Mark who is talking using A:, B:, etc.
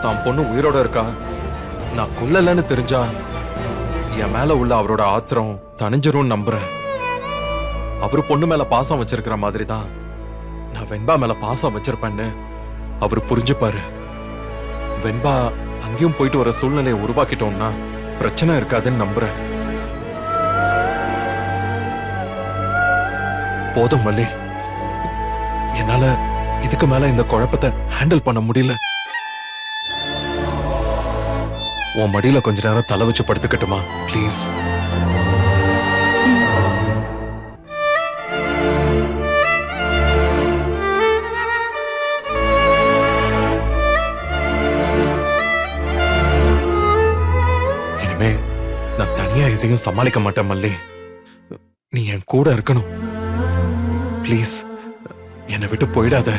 A: தான் பொண்ணு உயிரோட இருக்கா, நான் கொல்லலன்னு தெரிஞ்சா என் மேல உள்ள அவரோட ஆத்திரம் தணிஞ்சிரும் நம்புறேன். அவரு பொண்ணு மேல பாசம் வச்சிருக்கிற மாதிரி தான் நான் வெண்பா மேல பாசம் வச்சிருப்பேன்னு அவரு புரிஞ்சுப்பாரு. வெண்பா அங்கேயும் போயிட்டு வர சூழ்நிலையை உருவாக்கிட்டோம்னா பிரச்சனை இருக்காதுன்னு நம்புறேன். போதும் மல்லி, என்னால இதுக்கு மேல இந்த குழப்பத்தை ஹேண்டில் பண்ண முடியல. உன் மடியில கொஞ்ச நேரம் தலை வச்சு படுத்துக்கட்டுமா ப்ளீஸ்? இனிமே நான் தனியா எதையும் சமாளிக்க மாட்டேன் மல்லி. நீ என் கூட இருக்கணும் ப்ளீஸ். என்னை விட்டு போயிடாத.